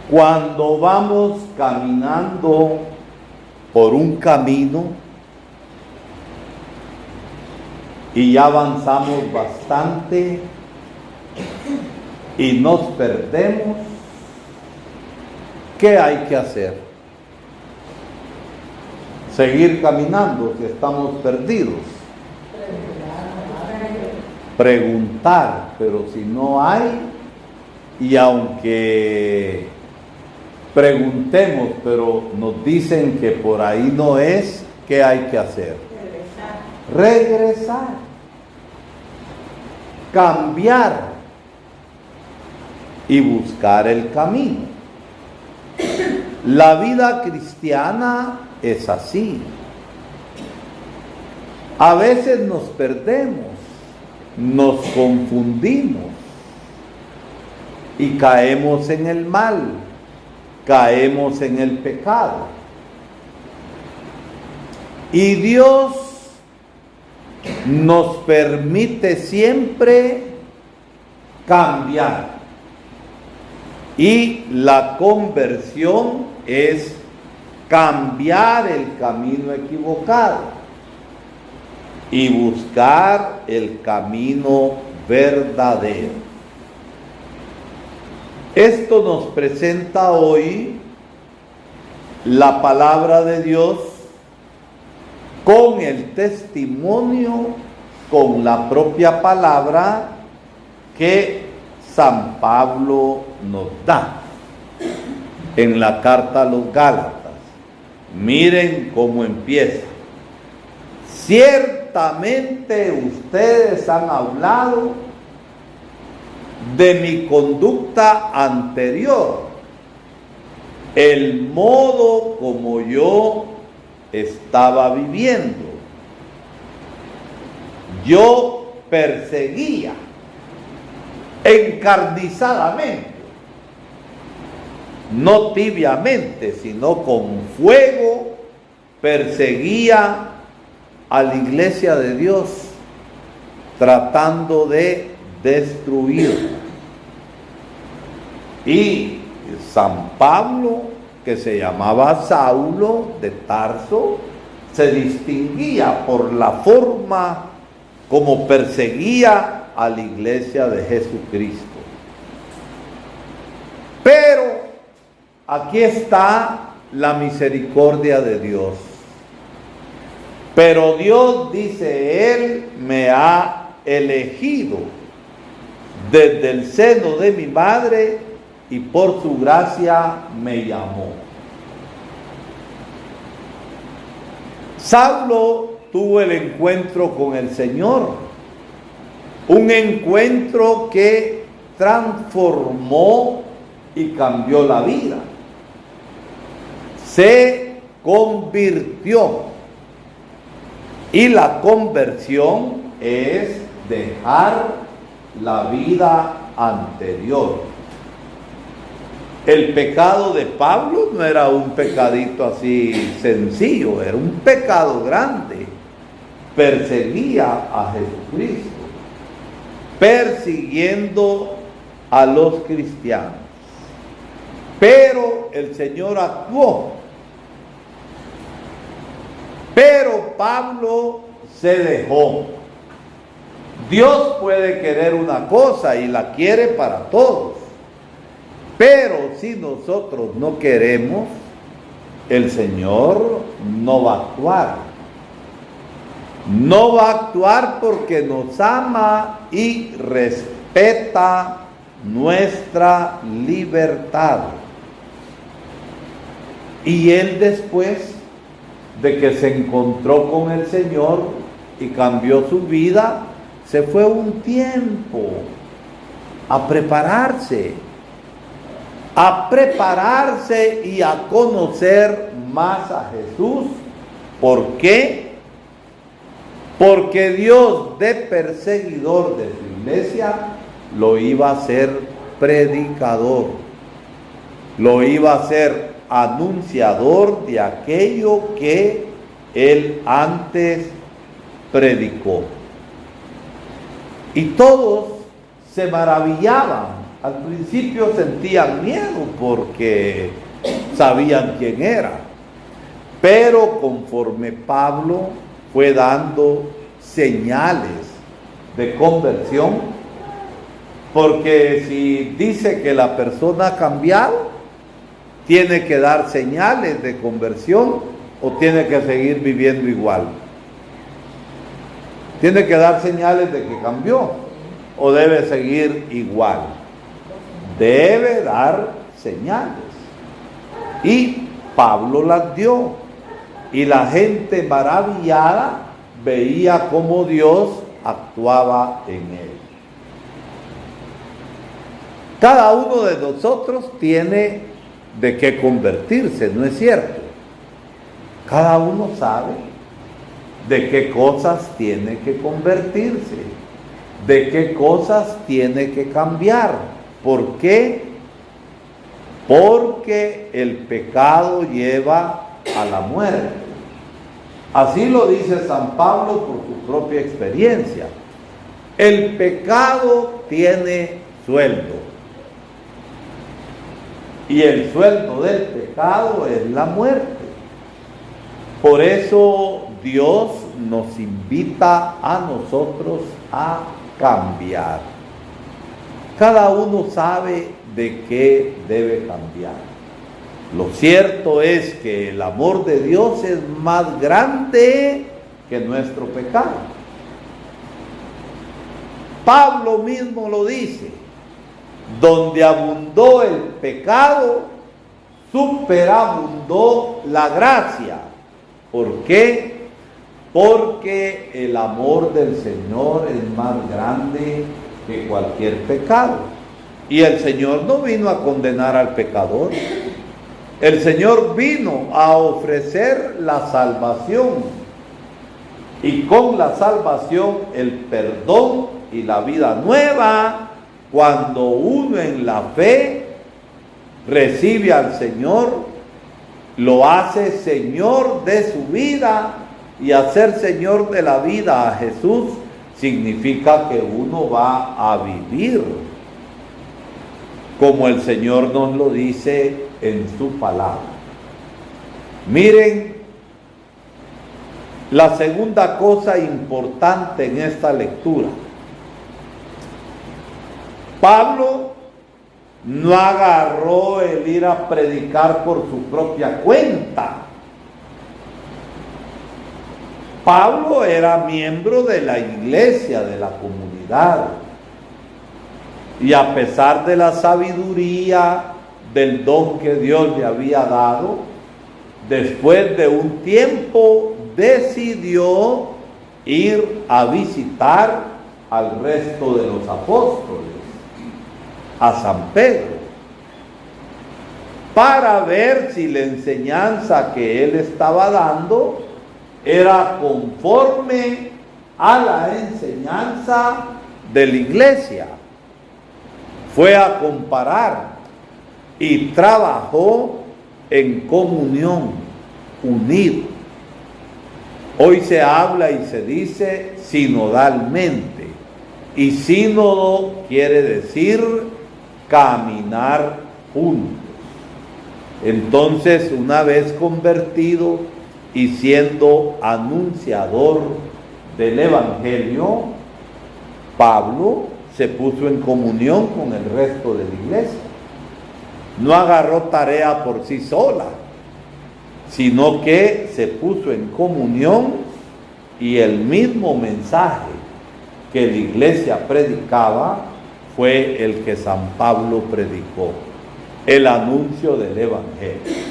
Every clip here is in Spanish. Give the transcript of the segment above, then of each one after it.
Cuando vamos caminando por un camino y ya avanzamos bastante y nos perdemos, ¿qué hay que hacer? Seguir caminando si estamos perdidos. Preguntar, pero si no hay, y aunque preguntemos, pero nos dicen que por ahí no es, ¿qué hay que hacer? Regresar. Cambiar y buscar el camino. La vida cristiana es así. A veces nos perdemos, nos confundimos y caemos en el mal, caemos en el pecado. Y Dios nos permite siempre cambiar. Y la conversión es cambiar el camino equivocado y buscar el camino verdadero. Esto nos presenta hoy la palabra de Dios con el testimonio, con la propia palabra que San Pablo nos da en la carta a los Gálatas. Miren cómo empieza. Ciertamente ustedes han hablado de mi conducta anterior, el modo como yo estaba viviendo. Yo perseguía encarnizadamente, no tibiamente, sino con fuego, perseguía a la iglesia de Dios, tratando de destruirla. Y San Pablo, que se llamaba Saulo de Tarso, se distinguía por la forma como perseguía a la iglesia de Jesucristo. Pero aquí está la misericordia de Dios. Pero Dios, dice, Él me ha elegido desde el seno de mi madre y por su gracia me llamó. Saulo tuvo el encuentro con el Señor, un encuentro que transformó y cambió la vida. Se convirtió. Y la conversión es dejar la vida anterior. El pecado de Pablo no era un pecadito así sencillo, era un pecado grande. Perseguía a Jesucristo, persiguiendo a los cristianos. Pero el Señor actuó. Pero Pablo se dejó. Dios puede querer una cosa y la quiere para todos. Pero si nosotros no queremos, el Señor no va a actuar. No va a actuar porque nos ama y respeta nuestra libertad. Y él, después de que se encontró con el Señor y cambió su vida, se fue un tiempo a prepararse y a conocer más a Jesús. ¿Por qué? Porque Dios, de perseguidor de su iglesia, lo iba a hacer predicador, lo iba a hacer anunciador de aquello que él antes predicó. Y todos se maravillaban Al principio sentían miedo porque sabían quién era. Pero conforme Pablo fue dando señales de conversión, porque si dice que la persona ha cambiado, tiene que dar señales de conversión o tiene que seguir viviendo igual. Tiene que dar señales de que cambió o debe seguir igual. Debe dar señales. Y Pablo las dio. Y la gente maravillada veía cómo Dios actuaba en él. Cada uno de nosotros tiene de qué convertirse, ¿no es cierto? Cada uno sabe de qué cosas tiene que convertirse, de qué cosas tiene que cambiar. ¿Por qué? Porque el pecado lleva a la muerte. Así lo dice San Pablo por su propia experiencia. El pecado tiene sueldo. Y el sueldo del pecado es la muerte. Por eso Dios nos invita a nosotros a cambiar. Cada uno sabe de qué debe cambiar. Lo cierto es que el amor de Dios es más grande que nuestro pecado. Pablo mismo lo dice: donde abundó el pecado, superabundó la gracia. ¿Por qué? Porque el amor del Señor es más grande que cualquier pecado. Y el Señor no vino a condenar al pecador. El Señor vino a ofrecer la salvación. Y con la salvación el perdón y la vida nueva, cuando uno en la fe recibe al Señor, lo hace Señor de su vida. Y hacer Señor de la vida a Jesús significa que uno va a vivir como el Señor nos lo dice en su palabra. Miren, la segunda cosa importante en esta lectura: Pablo no agarró el ir a predicar por su propia cuenta. Pablo era miembro de la iglesia, de la comunidad. Y a pesar de la sabiduría, del don que Dios le había dado, después de un tiempo decidió ir a visitar al resto de los apóstoles, a San Pedro, para ver si la enseñanza que él estaba dando era conforme a la enseñanza de la iglesia. Fue a comparar y trabajó en comunión, unido. Hoy se habla y se dice sinodalmente. Y sínodo quiere decir caminar juntos. Entonces, una vez convertido y siendo anunciador del Evangelio, Pablo se puso en comunión con el resto de la iglesia. No agarró tarea por sí sola, sino que se puso en comunión, y el mismo mensaje que la iglesia predicaba fue el que San Pablo predicó, el anuncio del Evangelio.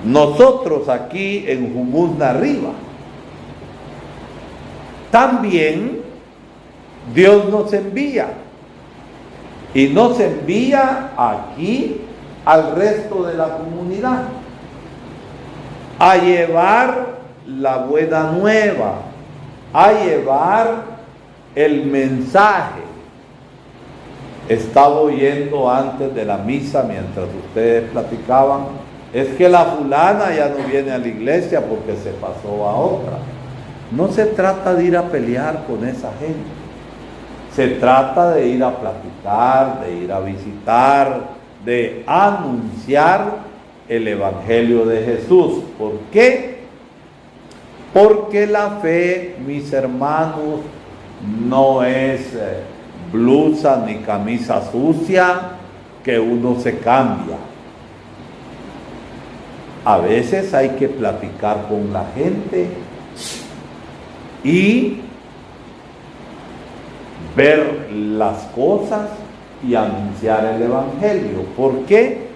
Nosotros aquí en Jumuzna Arriba también Dios nos envía, y nos envía aquí al resto de la comunidad a llevar la buena nueva, a llevar el mensaje. Estaba oyendo antes de la misa, mientras ustedes platicaban, es que la fulana ya no viene a la iglesia porque se pasó a otra. No se trata de ir a pelear con esa gente. Se trata de ir a platicar, de ir a visitar, de anunciar el Evangelio de Jesús. ¿Por qué? Porque la fe, mis hermanos, no es blusa ni camisa sucia que uno se cambia. A veces hay que platicar con la gente y ver las cosas y anunciar el Evangelio. ¿Por qué?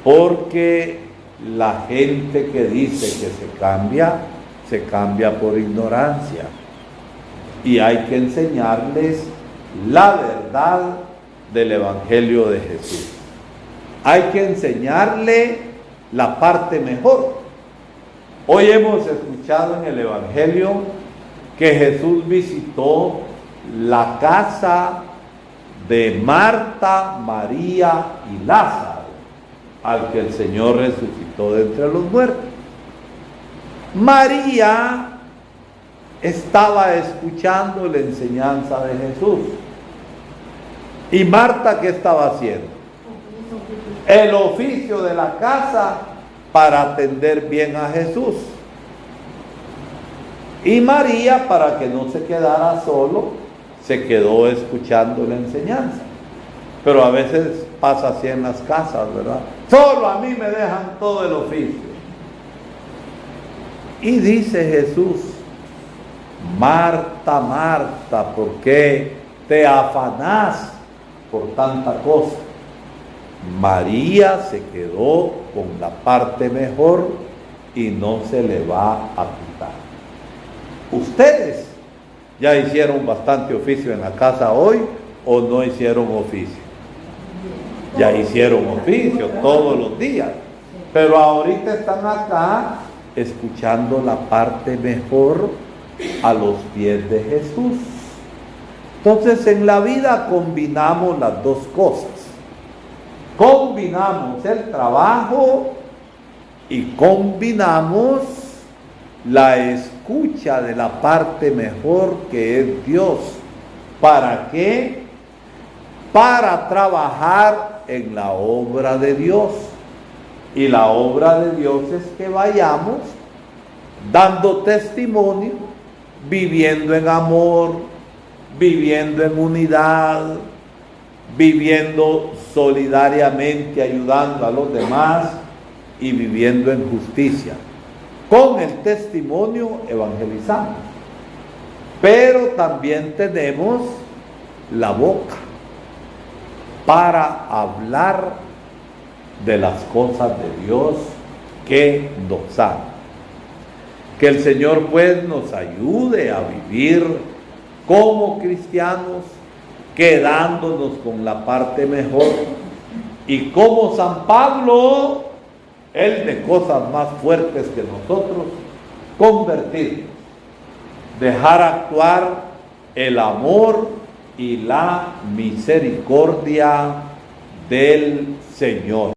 Porque la gente que dice que se cambia por ignorancia. Y hay que enseñarles la verdad del Evangelio de Jesús. Hay que enseñarle la parte mejor. Hoy hemos escuchado en el Evangelio que Jesús visitó la casa de Marta, María y Lázaro, al que el Señor resucitó de entre los muertos. María estaba escuchando la enseñanza de Jesús. ¿Y Marta qué estaba haciendo? El oficio de la casa para atender bien a Jesús. Y María, para que no se quedara solo, se quedó escuchando la enseñanza. Pero a veces pasa así en las casas, ¿verdad? Solo a mí me dejan todo el oficio. Y dice Jesús: Marta, Marta, ¿por qué te afanás por tanta cosa? María se quedó con la parte mejor y no se le va a quitar. Ustedes ya hicieron bastante oficio en la casa hoy, ¿o no hicieron oficio? Ya hicieron oficio todos los días, pero ahorita están acá escuchando la parte mejor a los pies de Jesús. Entonces, en la vida combinamos las dos cosas. Combinamos el trabajo y combinamos la escucha de la parte mejor que es Dios. ¿Para qué? Para trabajar en la obra de Dios. Y la obra de Dios es que vayamos dando testimonio, viviendo en amor, viviendo en unidad, viviendo solidariamente, ayudando a los demás y viviendo en justicia. Con el testimonio evangelizamos. Pero también tenemos la boca para hablar de las cosas de Dios que nos ama. Que el Señor pues nos ayude a vivir como cristianos, quedándonos con la parte mejor, y como San Pablo, él de cosas más fuertes que nosotros, convertirnos, dejar actuar el amor y la misericordia del Señor.